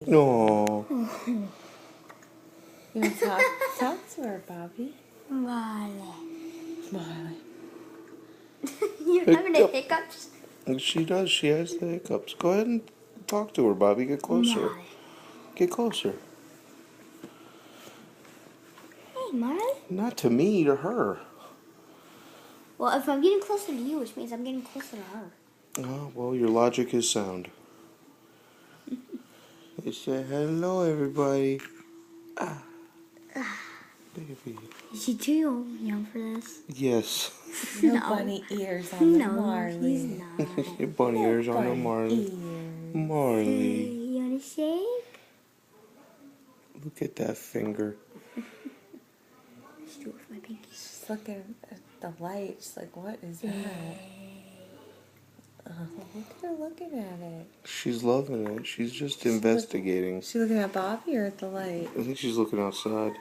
No. You want to talk to her, Bobby. Marley. Marley. You're having the hiccups? She does. She has the hiccups. Go ahead and talk to her, Bobby. Get closer. Marley. Get closer. Hey, Marley. Not to me, to her. Well, if I'm getting closer to you, which means I'm getting closer to her. Oh, well, your logic is sound. They said, hello, everybody. Baby. Is she too young for this? Yes. No No. bunny ears on the No, Marley. he's not. Your bunny ears on the Bunny Marley. ears. Marley. You want to shake? Look at that finger. Let's do it with my pinky. She's looking at the light. She's like, what is that? Look at her looking at it. She's loving it. She's just investigating. She's looking at Bobby or at the light? I think she's looking outside.